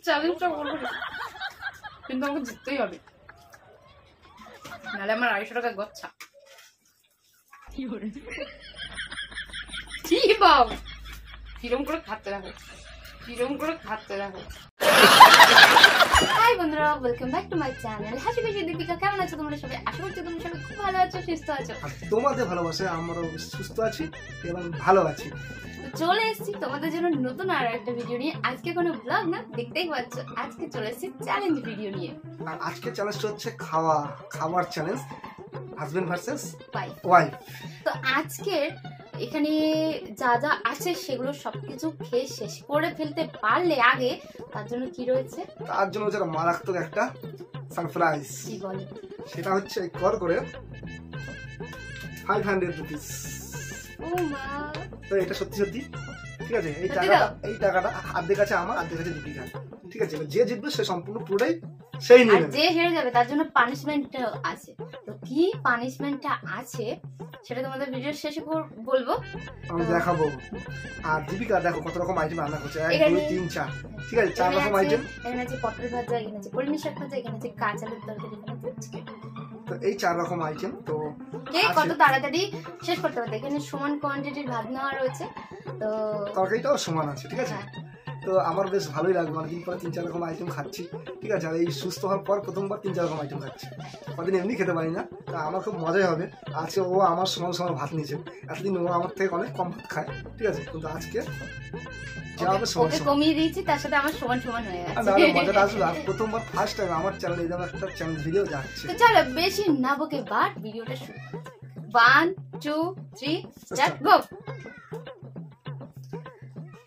চ্যালেঞ্জটা বলবো কিন্তু আমাকে জিততেই হবে, নাহলে আমার 250 টাকা গচ্ছা। কি বাব কিরম করে খাতে রাখো, কিরম করে খাতে রাখো। হাই বন্ধুরা, welcome back to my channel হাসি খুশি দীপিকা। কেমন আছো তোমরা সবাই? আশা করছি তোমরা সবাই খুব ভালো আছো, সুস্থ আছো। তোমাদের ভালোবাসে আমরাও সুস্থ আছি এবং ভালো আছি। চলে এসেছি তোমাদের জন্য নতুন আর একটা ভিডিও নিয়ে। আজকে কোনো ব্লগ না, দেখতেই পাচ্ছ আজকে চলে এসেছি চ্যালেঞ্জ ভিডিও নিয়ে। আর আজকে চ্যালেঞ্জটা হচ্ছে খাবার চ্যালেঞ্জ, হাজবেন্ড ভার্সেস ওয়াইফ। তো আজকে এখানে যা যা আছে সেগুলো সবকিছু খেয়ে শেষ করে ফেলতে পারলে আগে, তার জন্য কি রয়েছে? তার জন্য যারা মারাত্মক একটা সারপ্রাইজ। কি বলে? সেটা হচ্ছে কর করে 500 রুপিস। ও মা, তো এটা সত্যি সত্যি ঠিক আছে। এই টাকাটা আর্ধেক আছে আমার, আর্ধেক আছে দীপিকা, ঠিক আছে। যে জিতবে সে সম্পূর্ণ পুরোটাই সেই নিয়ে নেবে। যে হেরে যাবে তার জন্য পানিশমেন্ট আছে। তো কি পানিশমেন্টটা আছে সেটা তোমাদের ভিডিওর শেষে বলবো, আমি দেখাবো। আর দীপিকা দেখো কত রকম আইটেম রান্না করছে, 1 2 3 4, ঠিক আছে, 4 রকম আইটেম। এখানে আছে পটল ভাজা, এখানে আছে কলমি শাক ভাজা, এখানে আছে কাঁচা আলুর তরকারি, এখানে আছে চিকেন। তো এই 4 রকম আইটেম তো কে কত তাড়াতাড়ি শেষ করতে পারবে। এখানে সমান কোয়ান্টিটির ভাত নেওয়া রয়েছে, তো তরকারিটাও সমান আছে, ঠিক আছে। তো আমার বেশ ভালোই লাগবে, অনেকদিন পরে 3 4 রকম আইটেম খাচ্ছি, ঠিক আছে। আর এই সুস্থ হওয়ার পর প্রথমবার 3 4 রকম আইটেম খাচ্ছি, কদিন এমনি খেতে পারি না। তা আমার খুব মজাই হবে। আজকে ও আমার সমান সমান ভাত নিয়েছে, এতদিন ও আমার থেকে অনেক কম ভাত খায়, ঠিক আছে। কিন্তু আজকে কমিয়ে দিয়েছি, তার সাথে আমার সমান সমান হয়ে গেছে। মজাটা আসবে। আর প্রথমবার ফার্স্ট টাইম আমার চ্যানেলে এরকম একটা চ্যালেঞ্জ ভিডিও যাচ্ছে। তো চলো বেশি না বকে বাট ভিডিওটা শুরু। 1 2 3 স্টার্ট গো।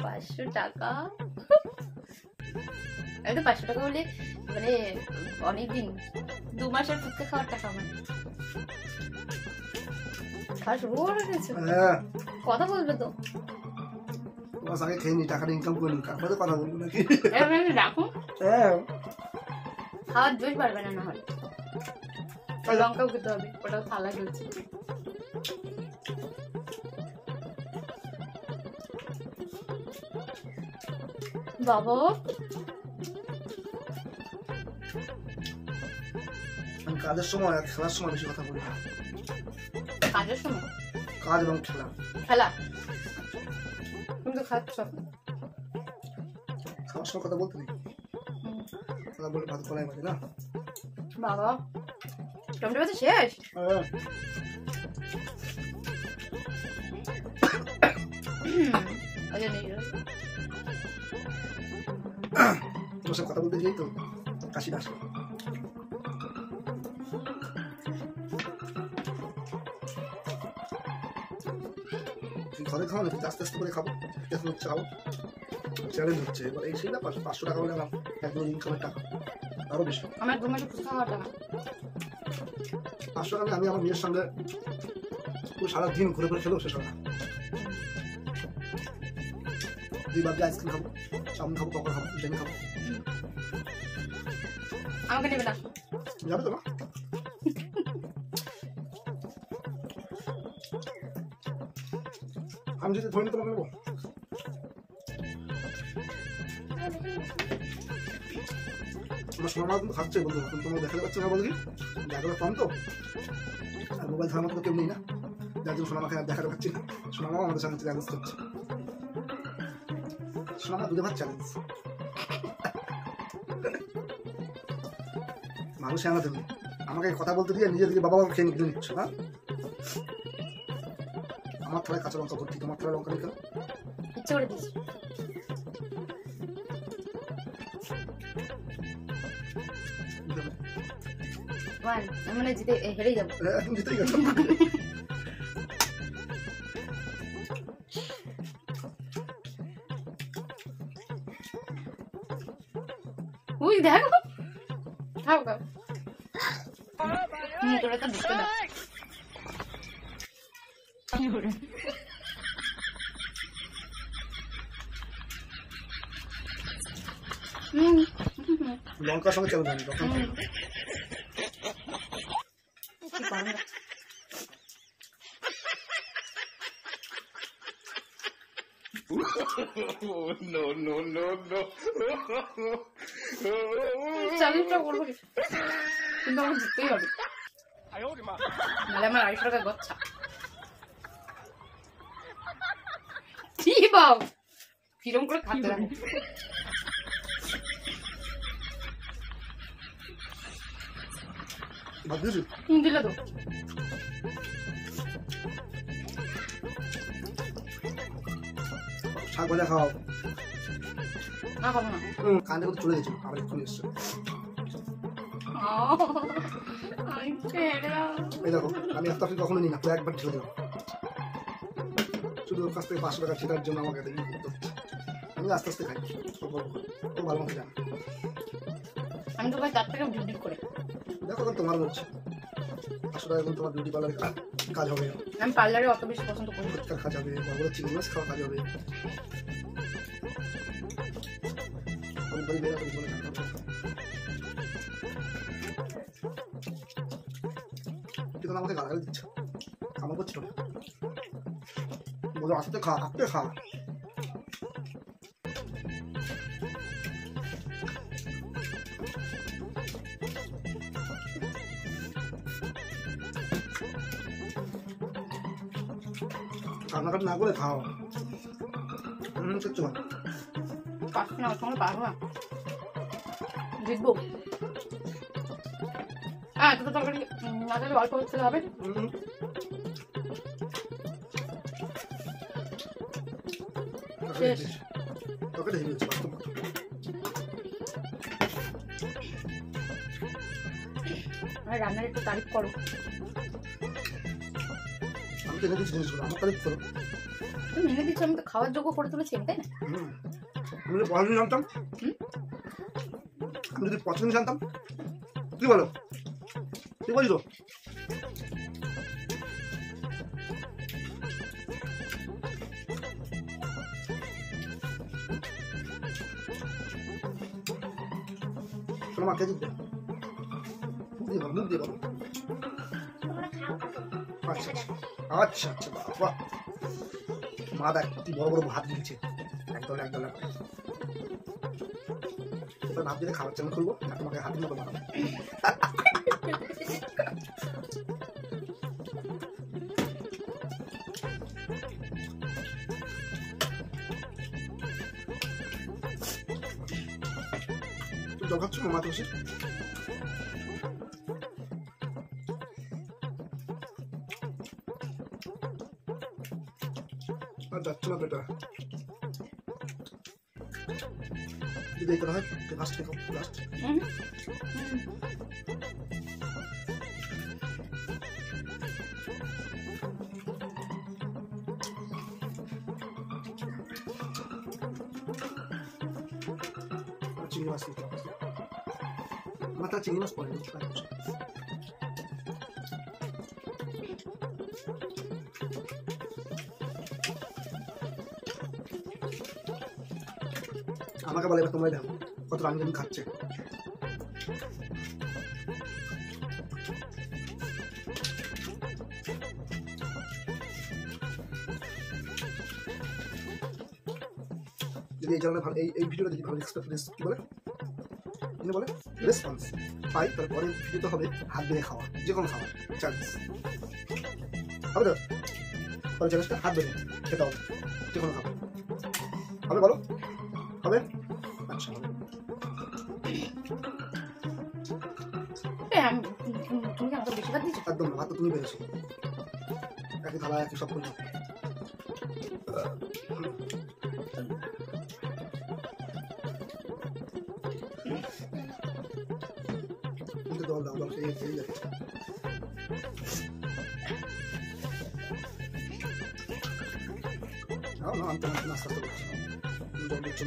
500 টাকা, এই তো 500 টাকা বলে মানে অনেকদিন 2 মাসের ফুচকা খাওয়ার টাকা আমার। খাওয়া শুরু করে দিয়েছে। কথা বলবে তো? তোমার আগে খেয়ে নি, টাকাটা ইনকাম করে নি, তারপরে কথা বলবো নাকি? রাখো, খাওয়ার জোশ পারবে না, না হয় লঙ্কাও খেতে হবে, ওটাও থালা চলছে। বাবা আমি কাজের সময় আর খেলার সময় বেশি কথা বলি না। কাজের সময়? কাজ এবং খেলা তুমি তো খাচ্ছ। খাওয়ার সময় কথা বলতে নেই, কথা বলে ভাত কলাই বাজে না। বাবা টমেটো ভাজা শেষ? তোমার সাথে কথা বলতে যাই তো কাশি আসে। ঘরে খাওয়া নাকি আস্তে আস্তে করে খাবো, খাবো। চ্যালেঞ্জ হচ্ছে এবার এই সেই না 500 টাকা হলে আমার একদম ইনকামের টাকা আরো বেশি। আমার 2 মাসে ফুচকা খাওয়ার টাকা 500 টাকা আমি আমার মেয়ের সঙ্গে সারাদিন ঘুরে ঘুরে খেলেও শেষ হবে না। 2 বার আইসক্রিম খাবো, চাউমিন খাবো, পকোড়া খাবো, বিরিয়ানি খাবো। আমাকে নেবে না? যাবে তো না? আমি যদি ধরে তোমাকে নেবো। তোমার সোনা মা কিন্তু খাচ্ছে বন্ধু, কিন্তু তোমার দেখাতে পাচ্ছে না বলবি, জায়গাটা কম তো, আর মোবাইল ধরার মতো কেউ নেই না, যার জন্য সোনা মাকে দেখাতে পাচ্ছি না। সোনা মাও আমাদের সঙ্গে চ্যালেঞ্জ করছে। সোনা মা দুধে ভাত চ্যালেঞ্জ। মানুষ আনা তুমি আমাকে কথা বলতে দিয়ে নিজে দিকে বাবা খেয়ে নিতে নিচ্ছ না। আমার থালায় কাঁচা লঙ্কা ভর্তি, তোমার থালায় লঙ্কা নেই কেন? ইচ্ছে করে দিস। মানে জিতে হেরেই যাবো। জিতেই গেছো। উই দেখো খাও খাও। তোরা তো ঢুকতে দাও। লঙ্কার সঙ্গে চলে যাবে যখন চ্যালেঞ্জটা করবো কিন্তু আমার জিততেই হবে, নাহলে আমার 250 টাকা গচ্ছা। কি বাব কিরম করে খাতে লাগে দিলে তো শাক ভাজা খাওয়াও। না খাবো না। কান্দে করতে চলে গেছিল, আবার চলে এসছে। এই দেখো আমি আস্তে আস্তে কখনো নিই না, একবার ঢেলে দিলাম। শুধু ওর কাছ থেকে 500 টাকা ছেটার জন্য আমাকে দেখি করতে হচ্ছে। আমি আস্তে আস্তে খাই, খুব ভালো মতো জানি। আমি তো ভাই 4 টাকা ডিউটি করে দেখো তোমার বলছি 500 টাকা তোমার বিউটি পার্লারে কাজ হবে। আমি পার্লারে অত বেশি পছন্দ করি না। কাজ হবে, বড় চিংড়ি মাছ খাওয়া কাজ হবে। আমাকে গালাগালি দিচ্ছে, আমার করছিল বলো আস্তে খা, আস্তে খা। কান্নাকাটি না করে খাও। সত্যি কথা পারছি না, ওর সঙ্গে পারবো না, জিতবো। হ্যাঁ দুটো তরকারি না গেলে অল্প হচ্ছে হবে। রান্নার একটু তারিফ করো। আমি তো এনে দিচ্ছি জিনিসগুলো, আমার তারিফ করো। তুমি এনে দিচ্ছ, আমি তো খাওয়ার যোগ্য করে তুলেছি, তাই না? আমি যদি পছন্দ জানতাম, আমি যদি পছন্দ জানতাম, কি বলো ঠিক বলছি তো? শোনো মা, কে জিতবে? মুখ দিয়ে বলো। আচ্ছা আচ্ছা আচ্ছা বাবা, মা দেখ কি বড় বড় ভাত দিচ্ছে, একদম একদম ভাত দিলে খাবার চ্যানেল খুলবো, তোমাকে হাতের মতো বানাবো। তুই জল খাচ্ছ মা? বসে আর যাচ্ছে না বেটা, যদি এই করা হয় লাস্ট থেকে লাস্ট। চিংড়ি মাছ মাথা চিংড়ি মাছ পড়ে আমাকে বলে, এবার তোমরাই দেখো কত রামজান খাচ্ছে। যদি এই চ্যানেলে ভালো এই ভিডিওটা যদি ভালো কি বলে বলে রেসপন্স পাই, তারপরে ভিডিওটা হবে হাত বেঁধে খাওয়া, যে কোনো খাওয়া চ্যালেঞ্জ হবে। তো পরে চ্যালেঞ্জটা হাত বেঁধে খেতে হবে, যে কোনো খাবার হবে। বলো হবে? আচ্ছা হবে। একদম ভাত তো তুমি বেড়েছো, একই থালা একই সব করছো। দল দাও দল সেই যাচ্ছে। আমি তোমার নাস্তা করছি, জল দিচ্ছি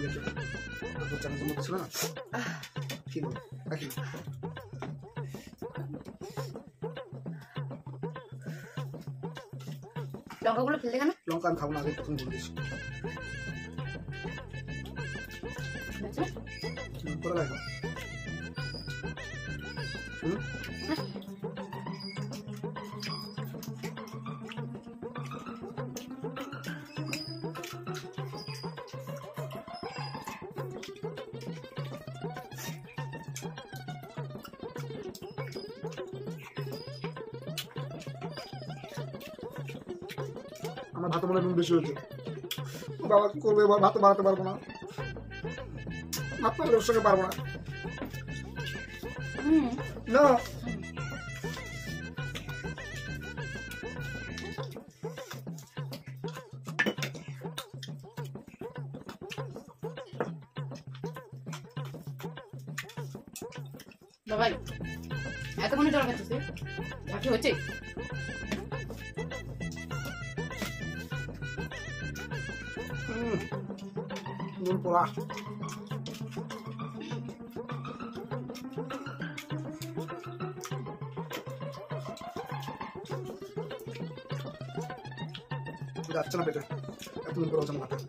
চ্যানেল মধ্যে ছিল না, কি বল রাখি। লঙ্কাগুলো ফেলতে কেন? লঙ্কা আমি খাবো না, আগে প্রথম বলে দিচ্ছি। পরে লাগবে আমার ভাত মনে নুন বেশি হয়েছে। বাবা কি করবে, এবার ভাত বাড়াতে পারবো না, ভাত পারলে ওর সঙ্গে পারবো না। না বাবাই এতক্ষণে জল খাচ্ছিস কি হচ্ছে? নুন পোড়া। যাচ্ছে না পেটে, এত নুন পোড়া হচ্ছে না মাথায়।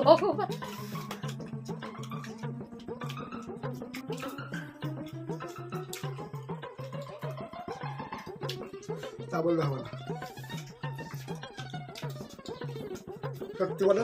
ভগবান তা বললে হবে না, সত্যি বলো।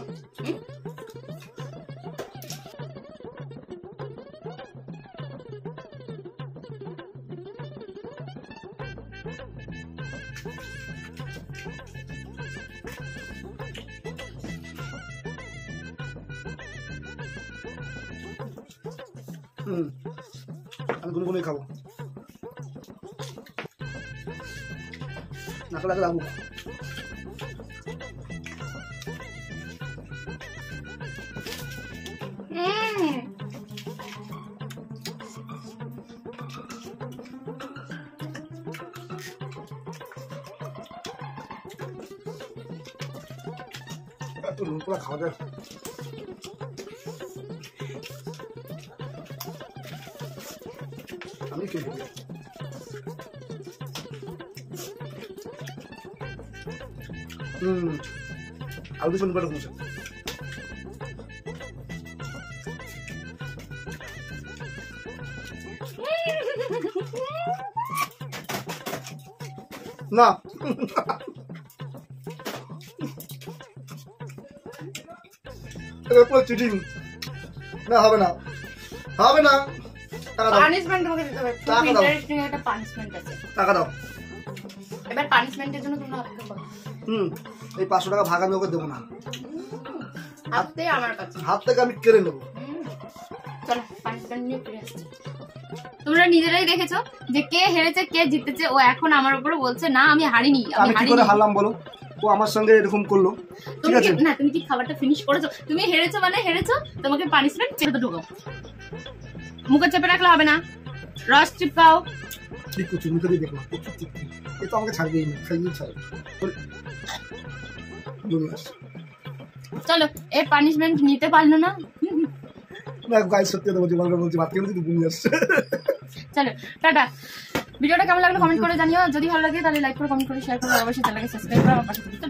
আমি গুনগুনেই খাবো, নাকে লাগে লাগবো। নুন পোড়া খাওয়া যায়। আমি খেয়ে নেবো। আলু দিয়ে নুন কমছে। না চিটিং, না হবে না, হবে না। পানিশমেন্ট তোমাকে দিতে হবে, খুব ইন্টারেস্টিং একটা পানিশমেন্ট আছে। টাকা দাও। এবার পানিশমেন্টের জন্য তোমরা অপেক্ষা করো। এই 500 টাকা ভাগ আমি ওকে দেবো না, হাত থেকে আমার কাছে, হাত থেকে আমি কেড়ে নেবো। চলো পানিশমেন্ট নিয়ে ফিরে আসছি। তোমরা নিজেরাই দেখেছো যে কে হেরেছে কে জিতেছে। ও এখন আমার উপরে বলছে না আমি হারিনি, আমি কি করে হারলাম বলো? ও আমার সঙ্গে এরকম করলো, ঠিক আছে না? তুমি কি খাবারটা ফিনিশ করেছো? তুমি হেরেছো মানে হেরেছো, তোমাকে পানিশমেন্ট চেপে ঢোকাও। মুখে চেপে রাখলে হবে না, রস চিপকাও। ঠিক করছি, মুখে দিয়ে দেখলাম এ তো আমাকে ছাড়বেই না, খাইয়ে ছাড়বে। চলো এই পানিশমেন্ট নিতে পারলো না। গাইস সত্যি কথা বলছি, ভালো বলছি, ভাত খেয়ে কিন্তু ঘুমিয়ে আসছে। চলো টাটা। ভিডিওটা কেমন লাগলো কমেন্ট করে জানিও, যদি ভালো লাগে তাহলে লাইক করে কমেন্ট করে শেয়ার করে অবশ্যই চ্যানেলকে সাবস্ক্রাইব করে আমার পাশে থাকো।